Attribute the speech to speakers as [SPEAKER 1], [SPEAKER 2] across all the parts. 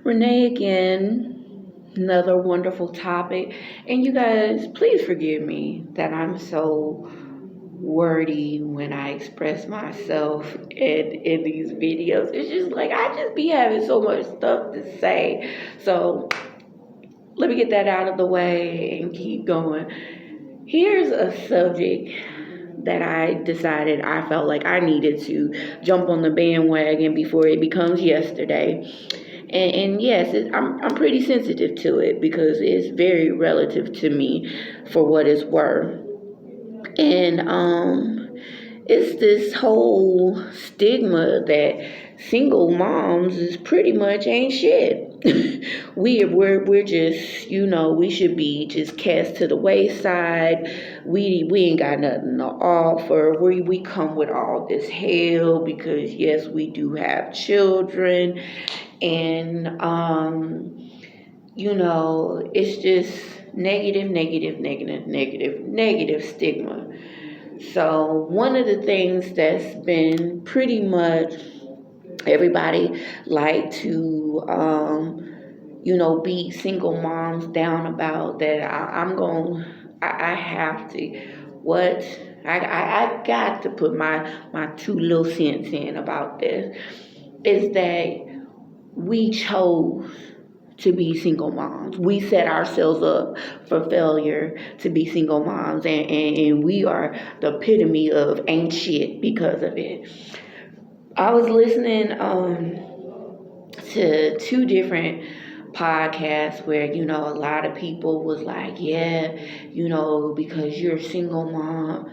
[SPEAKER 1] Renee again, another wonderful topic. And you guys, please forgive me that I'm so wordy when I express myself in these videos. It's just like I just be having so much stuff to say. So let me get that out of the way and keep going. Here's a subject that I decided I felt like I needed to jump on the bandwagon before it becomes yesterday. And yes, I'm pretty sensitive to it because it's very relative to me for what it's worth. And it's this whole stigma that single moms is pretty much ain't shit. we're just, we should be just cast to the wayside. We ain't got nothing to offer. We come with all this hell because yes, we do have children, and it's just negative, negative, negative, negative, negative stigma. So one of the things that's been pretty much everybody like to beat single moms down about that. I have to what I got to put my 2 little cents in about this is that we chose to be single moms. We set ourselves up for failure to be single moms, and we are the epitome of ain't shit because of it. I was listening to 2 different podcasts where a lot of people was like, yeah, because you're a single mom,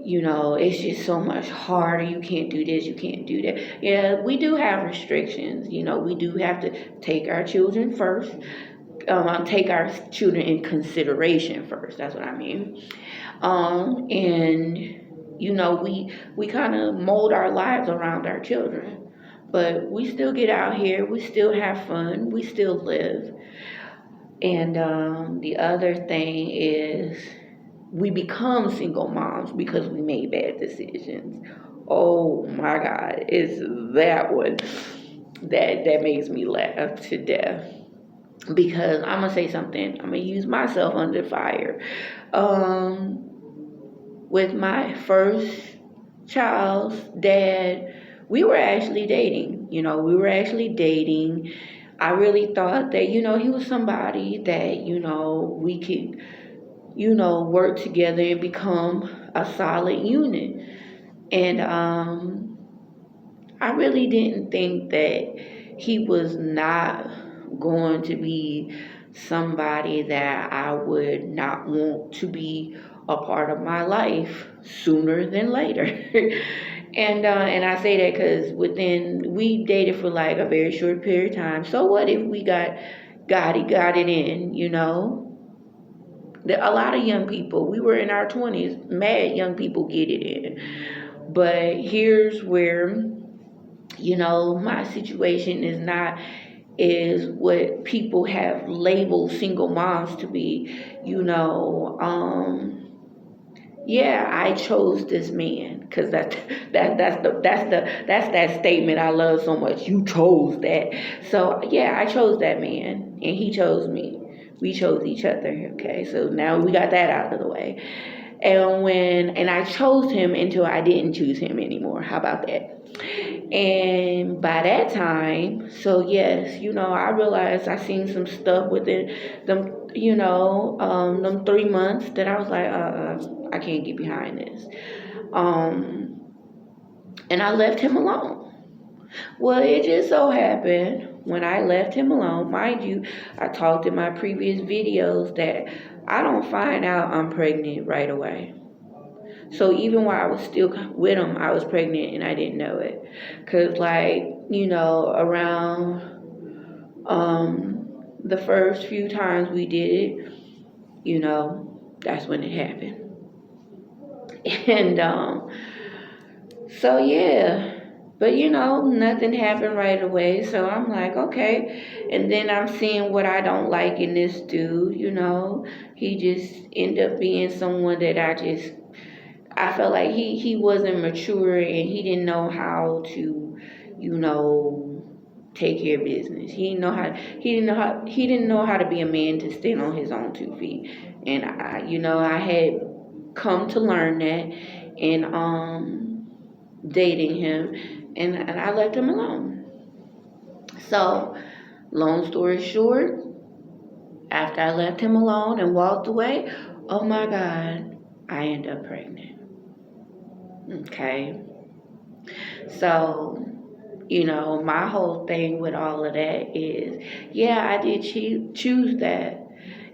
[SPEAKER 1] it's just so much harder. You can't do this, you can't do that. Yeah, we do have restrictions. We do have to take our children first. Take our children in consideration first. That's what I mean. And we kind of mold our lives around our children, but we still get out here. We still have fun. We still live. And the other thing is we become single moms because we made bad decisions. Oh my God, it's that one that makes me laugh to death. Because I'm gonna say something. I'm gonna use myself under fire. With my first child's dad, we were actually dating. We were actually dating. I really thought that he was somebody that we could work together and become a solid unit. And I really didn't think that he was not going to be somebody that I would not want to be a part of my life sooner than later. And I say that because we dated for like a very short period of time. So what if we got it in, a lot of young people, we were in our 20s, mad young people get it in. But here's where, my situation is what people have labeled single moms to be. Yeah, I chose this man because that's that statement I love so much. You chose that. So yeah, I chose that man and he chose me. We chose each other. Okay, so now we got that out of the way. And I chose him until I didn't choose him anymore. How about that? And by that time, so yes, I realized I seen some stuff within them, them 3 months that I was like, I can't get behind this. Um, and I left him alone. Well, it just so happened when I left him alone, mind you, I talked in my previous videos that I don't find out I'm pregnant right away. So even while I was still with him, I was pregnant and I didn't know it. Cause like, around the first few times we did it, that's when it happened. And so yeah. But nothing happened right away. So I'm like, okay. And then I'm seeing what I don't like in this dude, He just ended up being someone that I felt like he wasn't mature and he didn't know how to, you know, take care of business. He didn't know how to be a man to stand on his own 2 feet. And I had come to learn that in dating him, and I left him alone. So, long story short, after I left him alone and walked away, oh my God, I ended up pregnant. Okay. So, my whole thing with all of that is, yeah, I did choose that.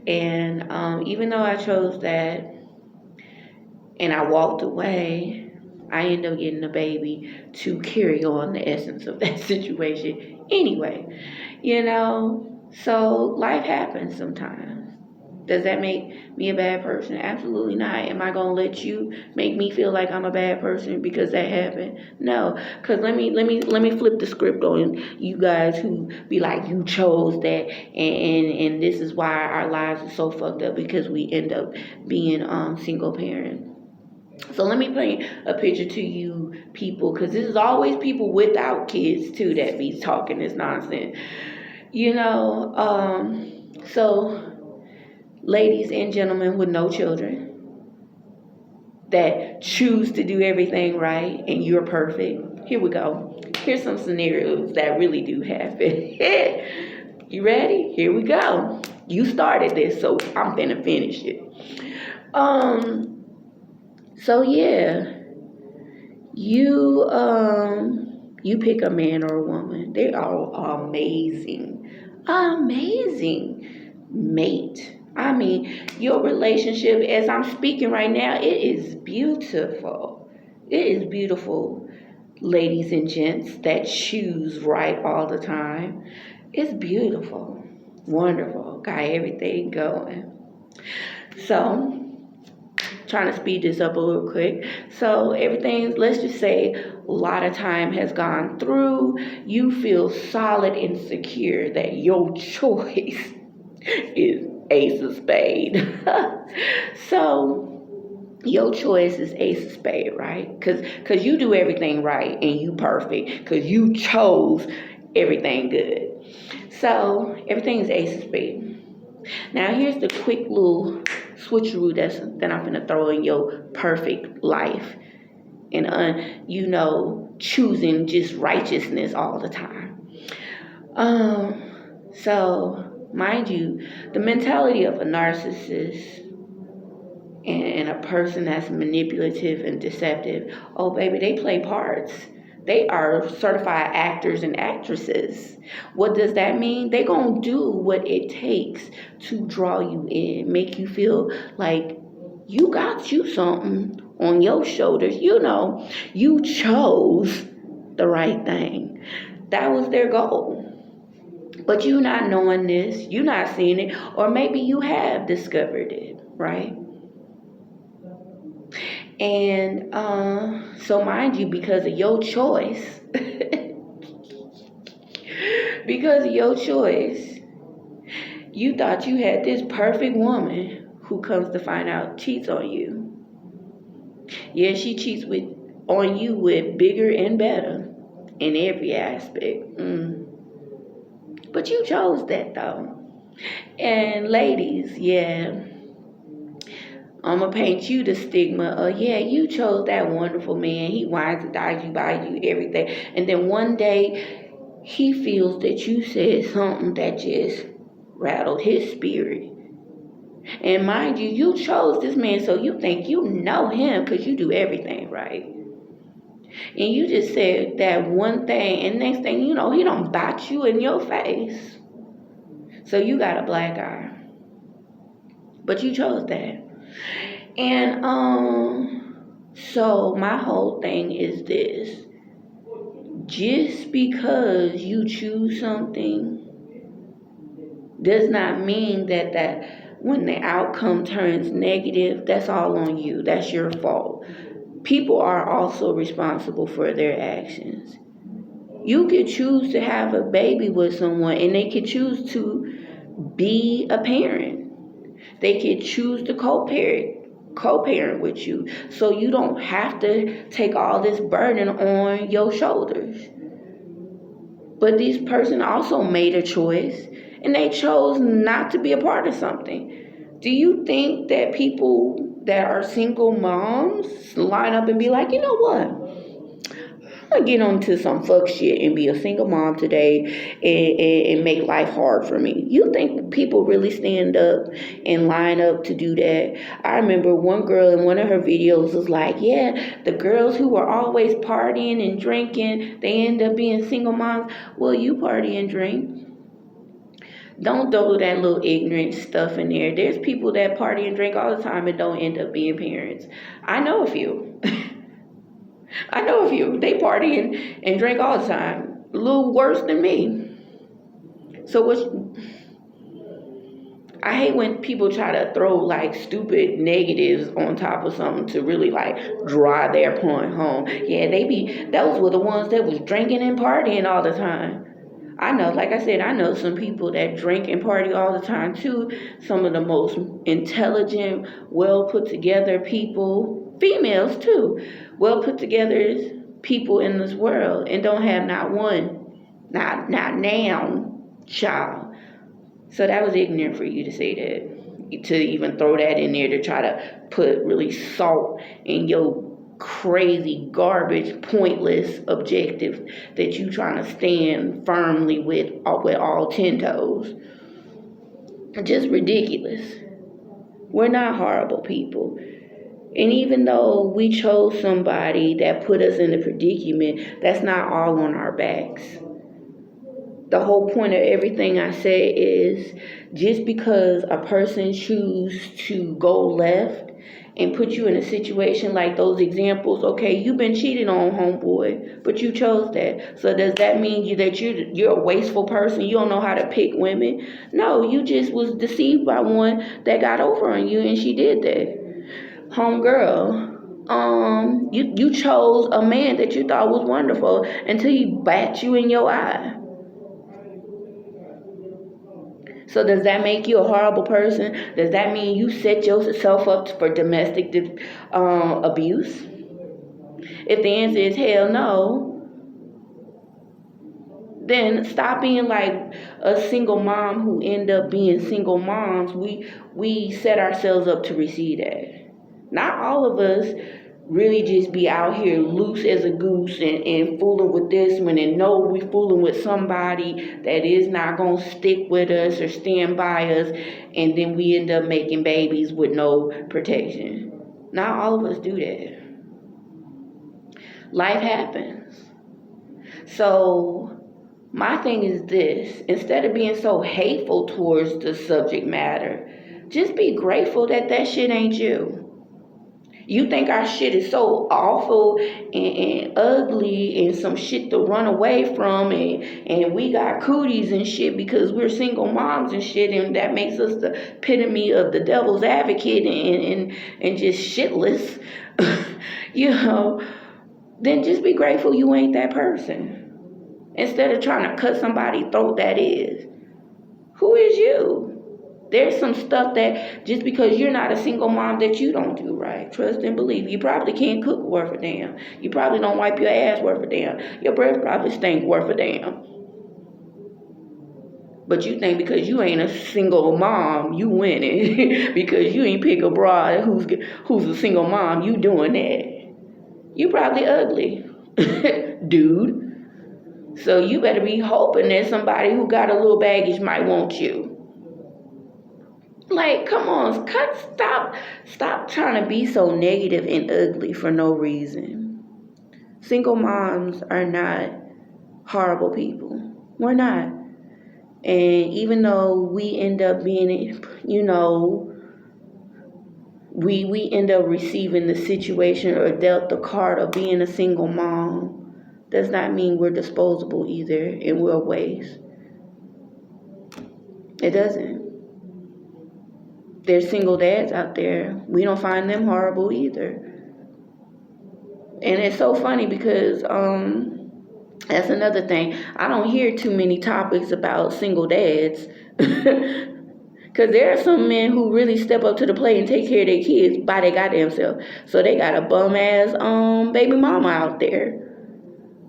[SPEAKER 1] And even though I chose that and I walked away, I ended up getting a baby to carry on the essence of that situation anyway. So life happens sometimes. Does that make me a bad person? Absolutely not. Am I gonna let you make me feel like I'm a bad person because that happened? No. Cause let me flip the script on you guys who be like, you chose that, and this is why our lives are so fucked up because we end up being single parent. So let me paint a picture to you people, because this is always people without kids too that be talking this nonsense. So ladies and gentlemen with no children that choose to do everything right and you're perfect. Here we go. Here's some scenarios that really do happen. You ready? Here we go. You started this, so I'm finna finish it. So yeah, you pick a man or a woman. They are amazing, mate. I mean, your relationship, as I'm speaking right now, it is beautiful. It is beautiful, ladies and gents that choose right all the time. It's beautiful, wonderful, got everything going. So, trying to speed this up a little quick. So everything, let's just say a lot of time has gone through. You feel solid and secure that your choice is Ace of Spade. So your choice is Ace of Spade, right? Because you do everything right and you perfect because you chose everything good. So everything is Ace of Spade. Now here's the quick little switcheroo that I'm gonna throw in your perfect life, and choosing just righteousness all the time. So mind you, the mentality of a narcissist and a person that's manipulative and deceptive, oh baby, they play parts. They are certified actors and actresses. What does that mean? They're going to do what it takes to draw you in, make you feel like you got you something on your shoulders. You chose the right thing. That was their goal. But you not knowing this, you not seeing it, or maybe you have discovered it, right? And so mind you, because of your choice, you thought you had this perfect woman who comes to find out cheats on you. Yeah, she cheats on you with bigger and better in every aspect. But you chose that though. And ladies, yeah, I'm going to paint you the stigma of, yeah, you chose that wonderful man. He wines and dines you, buys you everything. And then one day, he feels that you said something that just rattled his spirit. And mind you, you chose this man, so you think you know him because you do everything right. And you just said that one thing, and next thing you know, he done bite you in your face. So you got a black eye. But you chose that. And so my whole thing is this. Just because you choose something does not mean that when the outcome turns negative, that's all on you. That's your fault. People are also responsible for their actions. You could choose to have a baby with someone and they could choose to be a parent. They could choose to co-parent with you, so you don't have to take all this burden on your shoulders. But this person also made a choice and they chose not to be a part of something. Do you think that people that are single moms line up and be like, you know what? I'm gonna get onto some fuck shit and be a single mom today and make life hard for me. You think people really stand up and line up to do that? I remember one girl in one of her videos was like, yeah, the girls who are always partying and drinking, they end up being single moms. Well, you party and drink. Don't throw that little ignorant stuff in there. There's people that party and drink all the time and don't end up being parents. I know a few. I know a few. They party and drink all the time. A little worse than me. So I hate when people try to throw like stupid negatives on top of something to really like drive their point home. Yeah, those were the ones that was drinking and partying all the time. I know, like I said, I know some people that drink and party all the time too. Some of the most intelligent, well put together people, females too, well put together people in this world, and don't have not one, not now, child. So that was ignorant for you to say that, to even throw that in there, to try to put really salt in your crazy garbage pointless objective that you trying to stand firmly with all 10 toes. Just ridiculous. We're not horrible people. And even though we chose somebody that put us in a predicament, that's not all on our backs. The whole point of everything I say is, just because a person chooses to go left and put you in a situation like those examples, okay, you've been cheated on, homeboy, but you chose that. So does that mean that you're a wasteful person? You don't know how to pick women? No, you just was deceived by one that got over on you, and she did that. Homegirl, you chose a man that you thought was wonderful until he bat you in your eye. So does that make you a horrible person? Does that mean you set yourself up for domestic abuse? If the answer is hell no, then stop being like a single mom who end up being single moms. We set ourselves up to receive that. Not all of us really just be out here loose as a goose and fooling with this one, and know we fooling with somebody that is not going to stick with us or stand by us, and then we end up making babies with no protection. Not all of us do that. Life happens. So my thing is this: instead of being so hateful towards the subject matter, just be grateful that shit ain't you. You think our shit is so awful and ugly and some shit to run away from, and we got cooties and shit because we're single moms and shit, and that makes us the epitome of the devil's advocate and just shitless, you know, then just be grateful you ain't that person. Instead of trying to cut somebody's throat that is. Who is you? There's some stuff that just because you're not a single mom that you don't do right. Trust and believe. You probably can't cook worth a damn. You probably don't wipe your ass worth a damn. Your breath probably stink worth a damn. But you think because you ain't a single mom, you winning. Because you ain't pick a broad who's a single mom, you doing that. You probably ugly, dude. So you better be hoping that somebody who got a little baggage might want you. Like, come on, stop trying to be so negative and ugly for no reason. Single moms are not horrible people. We're not. And even though we end up being, you know, we end up receiving the situation or dealt the card of being a single mom, does not mean we're disposable either and we're a waste. It doesn't. There's single dads out there. We don't find them horrible either. And it's so funny because that's another thing. I don't hear too many topics about single dads. Because there are some men who really step up to the plate and take care of their kids by their goddamn self. So they got a bum ass baby mama out there.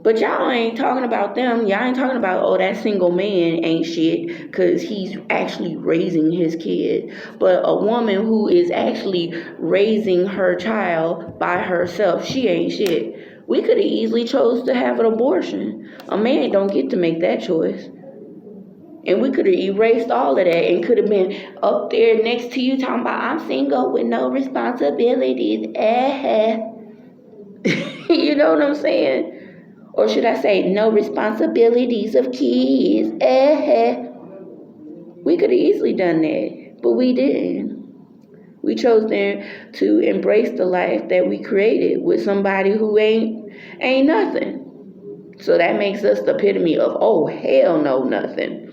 [SPEAKER 1] But y'all ain't talking about them. Y'all ain't talking about, oh, that single man ain't shit because he's actually raising his kid. But a woman who is actually raising her child by herself, she ain't shit. We could have easily chose to have an abortion. A man don't get to make that choice. And we could have erased all of that and could have been up there next to you talking about, I'm single with no responsibilities. You know what I'm saying? Or should I say, no responsibilities of kids. We could have easily done that, but we didn't. We chose then to embrace the life that we created with somebody who ain't nothing. So that makes us the epitome of, oh, hell no, nothing.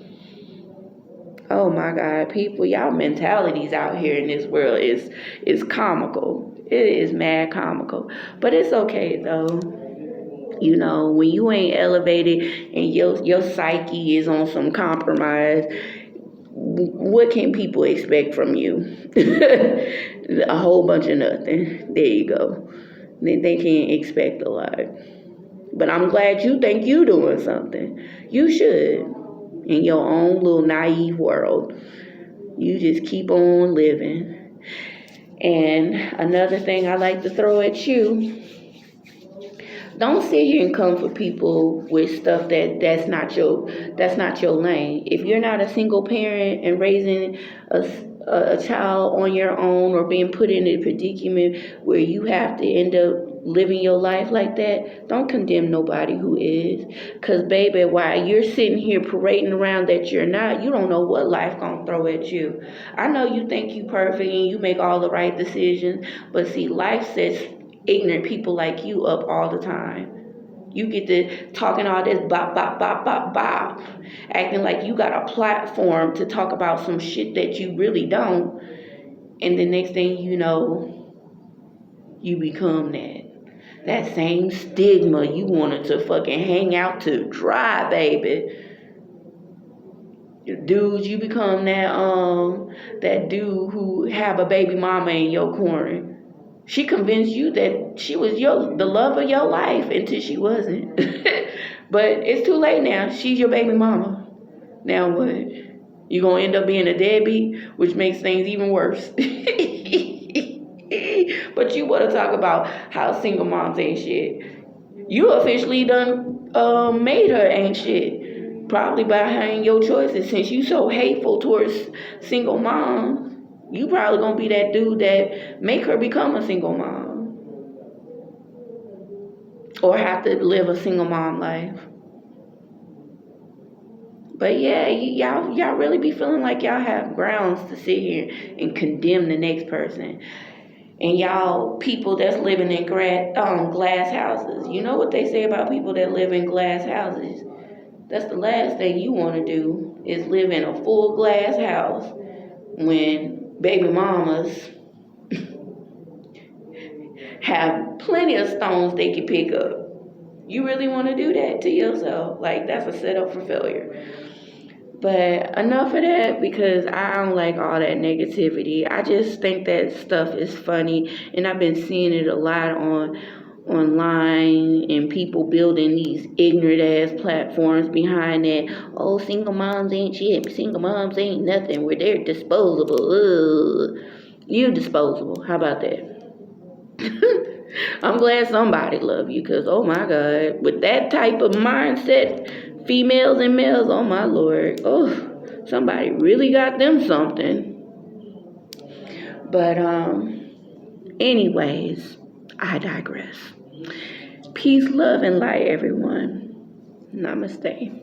[SPEAKER 1] Oh my God, people, y'all mentalities out here in this world is comical. It is mad comical. But it's okay though. You know, when you ain't elevated and your psyche is on some compromise, what can people expect from you? A whole bunch of nothing. There you go. They can't expect a lot. But I'm glad you think you doing something. You should. In your own little naive world. You just keep on living. And another thing I like to throw at you, don't sit here and come for people with stuff that's not your lane. If you're not a single parent and raising a child on your own or being put in a predicament where you have to end up living your life like that, don't condemn nobody who is. Because, baby, while you're sitting here parading around that you're not, you don't know what life gonna throw at you. I know you think you perfect and you make all the right decisions, but see, life sets ignorant people like you up all the time. You get to talking all this bop, bop, bop, bop, bop, acting like you got a platform to talk about some shit that you really don't. And the next thing you know, you become that same stigma you wanted to fucking hang out to dry, baby. Dudes, you become that dude who have a baby mama in your corner. She convinced you that she was the love of your life until she wasn't. But it's too late now. She's your baby mama. Now what? You're going to end up being a deadbeat, which makes things even worse. But you want to talk about how single moms ain't shit. You officially done made her ain't shit. Probably behind your choices. Since you so hateful towards single moms, you probably gonna be that dude that make her become a single mom. Or have to live a single mom life. But yeah, y'all really be feeling like y'all have grounds to sit here and condemn the next person. And y'all people that's living in glass houses. You know what they say about people that live in glass houses? That's the last thing you want to do is live in a full glass house when baby mamas have plenty of stones they can pick up. You really want to do that to yourself? Like, that's a setup for failure. But enough of that, because I don't like all that negativity. I just think that stuff is funny, and I've been seeing it a lot online, and people building these ignorant ass platforms behind that. Oh, single moms ain't shit. Single moms ain't nothing. Where they're disposable. Ugh. You disposable. How about that? I'm glad somebody love you, because oh my God, with that type of mindset, females and males, oh my Lord, oh, somebody really got them something. But anyways, I digress. Peace, love, and light, everyone. Namaste.